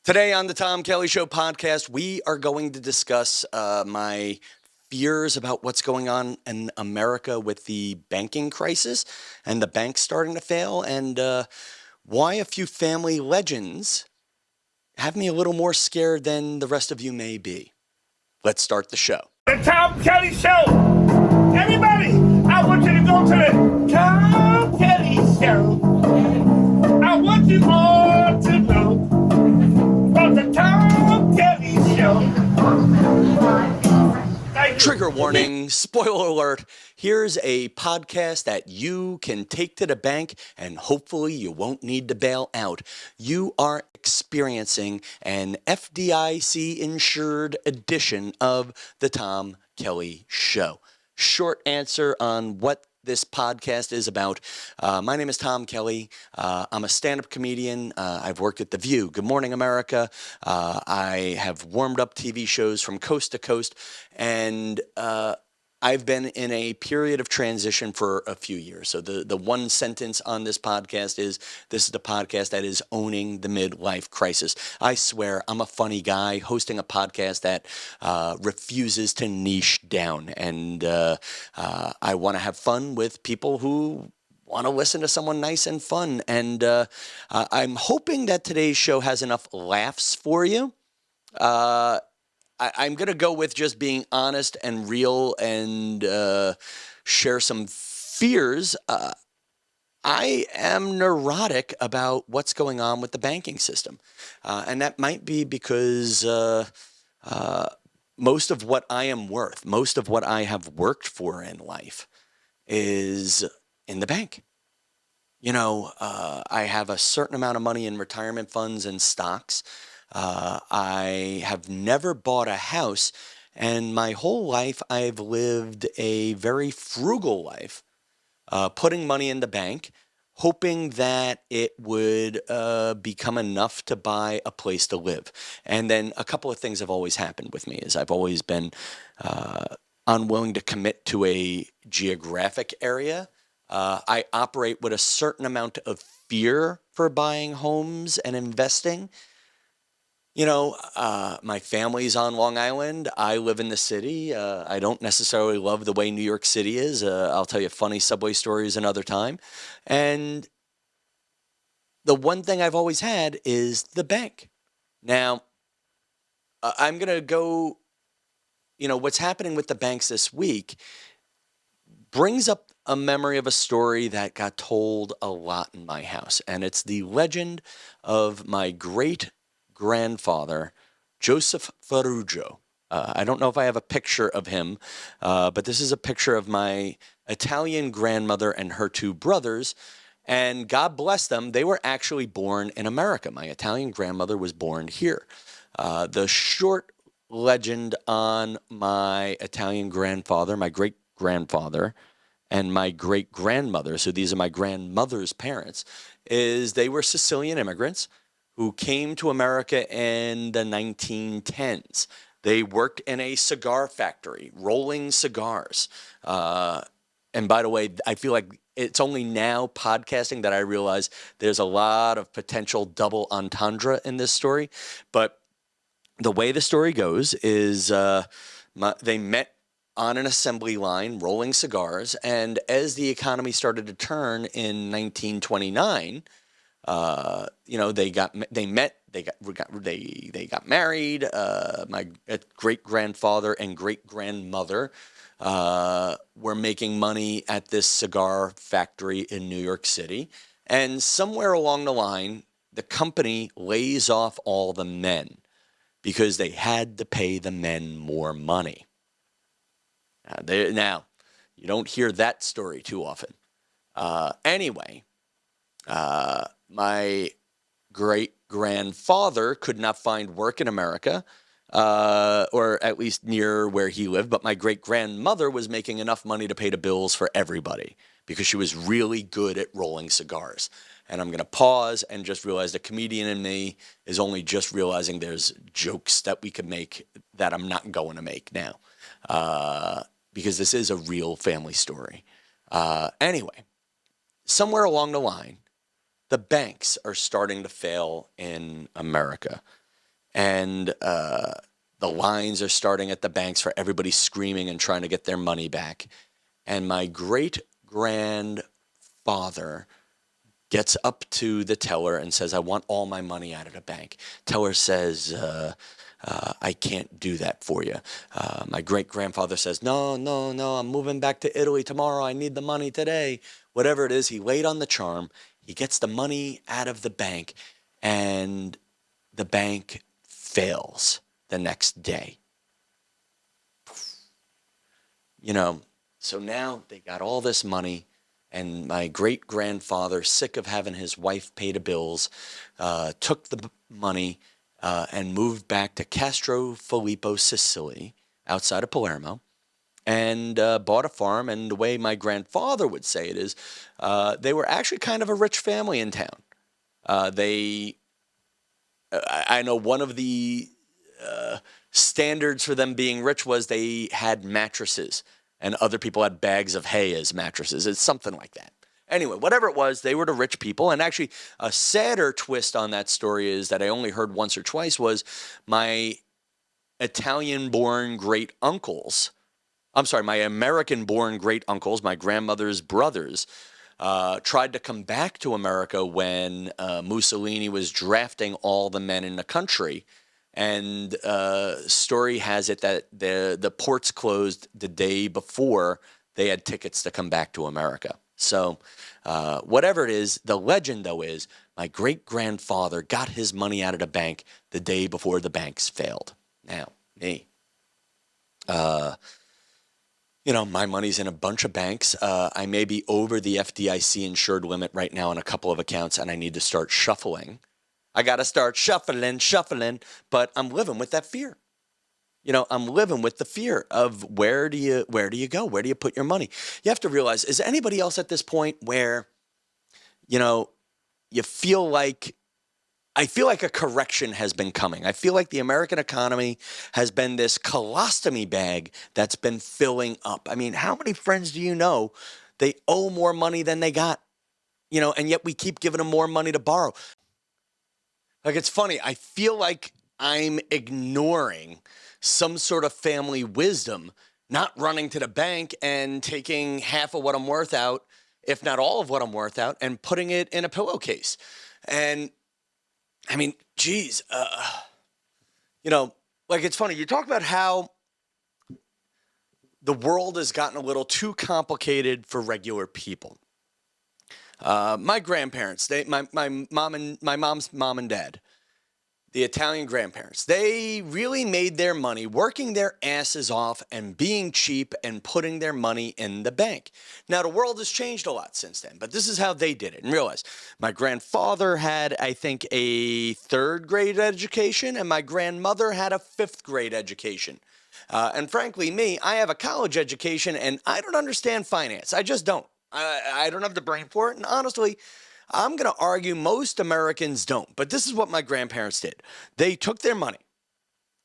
Today on the Tom Kelly Show podcast, we are going to discuss my fears about what's going on in America with the banking crisis and the banks starting to fail, and why a few family legends have me a little more scared than the rest of you may be. Let's start the show. The Tom Kelly Show. Everybody, I want you to go to the Tom Kelly Show. I want you all to know about the Tom Kelly Show. Trigger warning, spoiler alert, here's a podcast that you can take to the bank and hopefully you won't need to bail out. You are experiencing an FDIC insured edition of the Tom Kelly Show. Short answer on what this podcast is about. My name is Tom Kelly. I'm a stand-up comedian. I've worked at The View, Good Morning America. I have warmed up TV shows from coast to coast, and I've been in a period of transition for a few years. So the one sentence on this podcast is, this is the podcast that is owning the midlife crisis. I swear I'm a funny guy hosting a podcast that refuses to niche down. And I want to have fun with people who want to listen to someone nice and fun. And I'm hoping that today's show has enough laughs for you. I'm going to go with just being honest and real and share some fears. I am neurotic about what's going on with the banking system. And that might be because most of what I am worth, most of what I have worked for in life is in the bank. You know, I have a certain amount of money in retirement funds and stocks. I have never bought a house, and my whole life I've lived a very frugal life, putting money in the bank, hoping that it would become enough to buy a place to live. And then a couple of things have always happened with me is I've always been unwilling to commit to a geographic area. I operate with a certain amount of fear for buying homes and investing. You know, my family's on Long Island. I live in the city. I don't necessarily love the way New York City is. I'll tell you funny subway stories another time. And the one thing I've always had is the bank. Now, I'm going to go, what's happening with the banks this week brings up a memory of a story that got told a lot in my house. And it's the legend of my great-grandfather, Joseph Ferruggio. I don't know if I have a picture of him, but this is a picture of my Italian grandmother and her two brothers. And God bless them, they were actually born in America. My Italian grandmother was born here. The short legend on my Italian grandfather, my great-grandfather, and my great-grandmother, so these are my grandmother's parents, is they were Sicilian immigrants who came to America in the 1910s. They worked in a cigar factory, rolling cigars. And by the way, I feel like it's only now podcasting that I realize there's a lot of potential double entendre in this story. But the way the story goes is they met on an assembly line rolling cigars, and as the economy started to turn in 1929, they got married. My great grandfather and great grandmother were making money at this cigar factory in New York City, and somewhere along the line, the company lays off all the men because they had to pay the men more money. Now, you don't hear that story too often. Anyway, my great-grandfather could not find work in America, or at least near where he lived, but my great-grandmother was making enough money to pay the bills for everybody because she was really good at rolling cigars. And I'm going to pause and just realize the comedian in me is only just realizing there's jokes that we could make that I'm not going to make now. Because this is a real family story. Anyway, somewhere along the line, the banks are starting to fail in America. And the lines are starting at the banks for everybody screaming and trying to get their money back. And my great grandfather gets up to the teller and says, I want all my money out of the bank. Teller says, I can't do that for you. My great grandfather says, no, no, no, I'm moving back to Italy tomorrow. I need the money today. Whatever it is, he laid on the charm. He gets the money out of the bank, and the bank fails the next day. So now they got all this money, and my great grandfather, sick of having his wife pay the bills, took the money and moved back to Castrofilippo, Sicily, outside of Palermo, and bought a farm. And the way my grandfather would say it is, they were actually kind of a rich family in town. I know one of the standards for them being rich was they had mattresses, and other people had bags of hay as mattresses. It's something like that. Anyway, whatever it was, they were the rich people. And actually, a sadder twist on that story is that I only heard once or twice was my Italian-born great uncles. I'm sorry, my American-born great uncles, my grandmother's brothers, tried to come back to America when Mussolini was drafting all the men in the country. And story has it that the ports closed the day before they had tickets to come back to America. So whatever it is, the legend, though, is my great-grandfather got his money out of the bank the day before the banks failed. Now, me. My money's in a bunch of banks. I may be over the FDIC insured limit right now on a couple of accounts, and I need to start shuffling. I got to start shuffling, but I'm living with that fear. I'm living with the fear of where do you go? Where do you put your money? You have to realize, is anybody else at this point where, you feel like, I feel like a correction has been coming. I feel like the American economy has been this colostomy bag that's been filling up. I mean, how many friends do you know, they owe more money than they got, and yet we keep giving them more money to borrow. Like, it's funny. I feel like I'm ignoring some sort of family wisdom, not running to the bank and taking half of what I'm worth out, if not all of what I'm worth out, and putting it in a pillowcase. And I mean, geez, it's funny. You talk about how the world has gotten a little too complicated for regular people. My grandparents, my mom's mom and dad, the Italian grandparents, they really made their money working their asses off and being cheap and putting their money in the bank. Now, the world has changed a lot since then, but this is how they did it. And realize, my grandfather had, I think, a 3rd grade education, and my grandmother had a 5th grade education. And frankly, me, I have a college education, and I don't understand finance. I just don't. I don't have the brain for it. And honestly, I'm going to argue most Americans don't. But this is what my grandparents did. They took their money.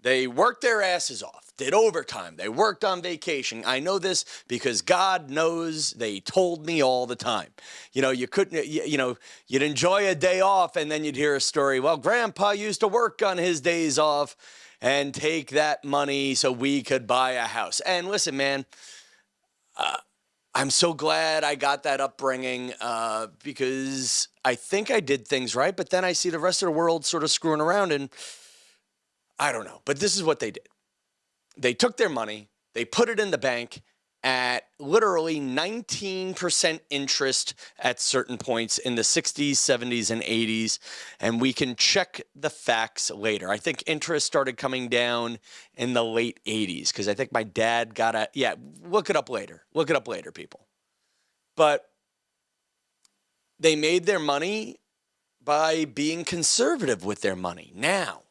They worked their asses off, did overtime. They worked on vacation. I know this because God knows they told me all the time. You couldn't, you'd enjoy a day off and then you'd hear a story. Well, Grandpa used to work on his days off and take that money so we could buy a house. And listen, man, I'm so glad I got that upbringing because I think I did things right, but then I see the rest of the world sort of screwing around, and I don't know. But this is what they did. They took their money, they put it in the bank at literally 19% interest at certain points in the 60s, 70s, and 80s. And we can check the facts later. I think interest started coming down in the late 80s because I think my dad got look it up later. Look it up later, people. But they made their money by being conservative with their money. Now,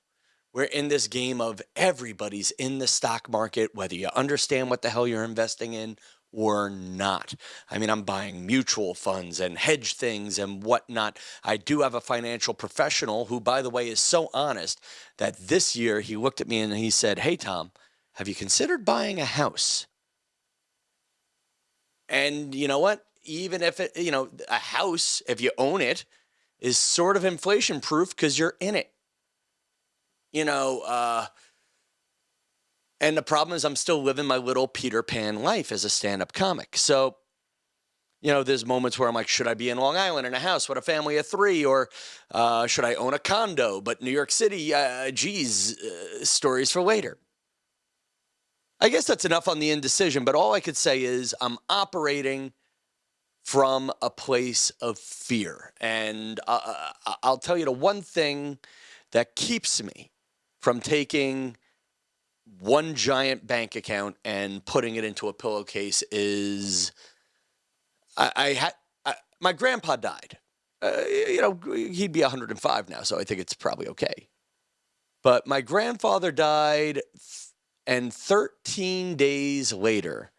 we're in this game of everybody's in the stock market, whether you understand what the hell you're investing in or not. I mean, I'm buying mutual funds and hedge things and whatnot. I do have a financial professional who, by the way, is so honest that this year he looked at me and he said, "Hey, Tom, have you considered buying a house?" And you know what? Even if a house, if you own it, is sort of inflation proof because you're in it. And the problem is I'm still living my little Peter Pan life as a stand-up comic. So, there's moments where I'm like, should I be in Long Island in a house with a family of 3, or should I own a condo? But New York City, stories for later. I guess that's enough on the indecision, but all I could say is I'm operating from a place of fear. And I'll tell you the one thing that keeps me from taking one giant bank account and putting it into a pillowcase is my grandpa died. He'd be 105 now, so I think it's probably okay. But my grandfather died, and 13 days later,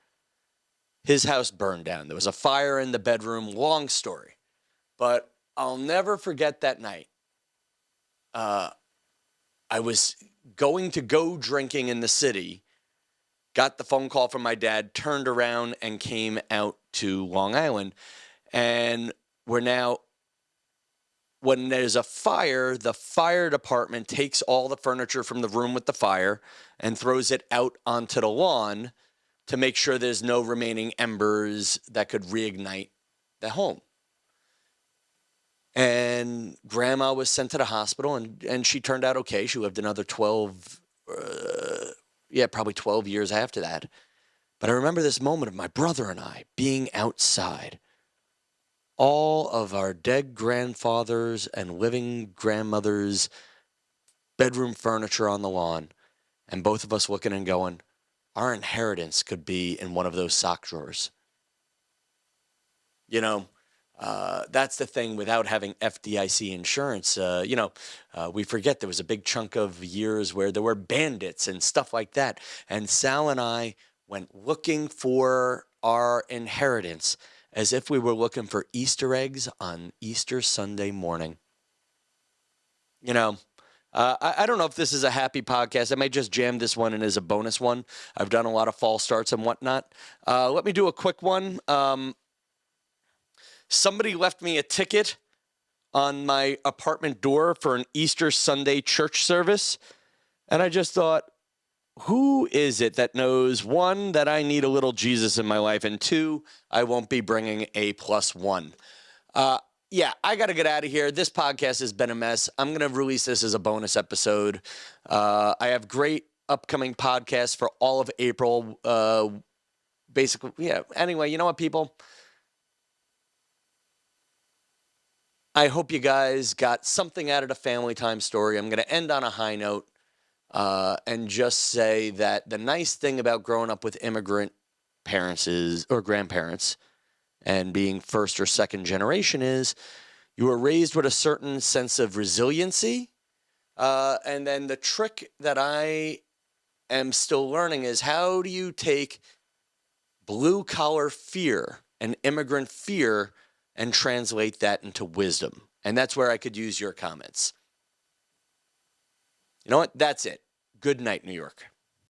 his house burned down. There was a fire in the bedroom. Long story. But I'll never forget that night. I was going to go drinking in the city, got the phone call from my dad, turned around and came out to Long Island. And we're now, when there's a fire, the fire department takes all the furniture from the room with the fire and throws it out onto the lawn to make sure there's no remaining embers that could reignite the home. And Grandma was sent to the hospital, and she turned out okay. She lived another 12 years after that. But I remember this moment of my brother and I being outside. All of our dead grandfathers and living grandmothers' bedroom furniture on the lawn, and both of us looking and going, our inheritance could be in one of those sock drawers. That's the thing without having FDIC insurance. We forget there was a big chunk of years where there were bandits and stuff like that. And Sal and I went looking for our inheritance as if we were looking for Easter eggs on Easter Sunday morning. I don't know if this is a happy podcast. I may just jam this one in as a bonus one. I've done a lot of false starts and whatnot. Let me do a quick one. Somebody left me a ticket on my apartment door for an Easter Sunday church service. And I just thought, who is it that knows, 1, that I need a little Jesus in my life, and 2, I won't be bringing a +1. I got to get out of here. This podcast has been a mess. I'm going to release this as a bonus episode. I have great upcoming podcasts for all of April. Anyway, you know what, people? I hope you guys got something out of the family time story. I'm going to end on a high note and just say that the nice thing about growing up with immigrant parents or grandparents and being first or second generation is you were raised with a certain sense of resiliency. And then the trick that I am still learning is, how do you take blue collar fear and immigrant fear and translate that into wisdom? And that's where I could use your comments. You know what? That's it. Good night, New York.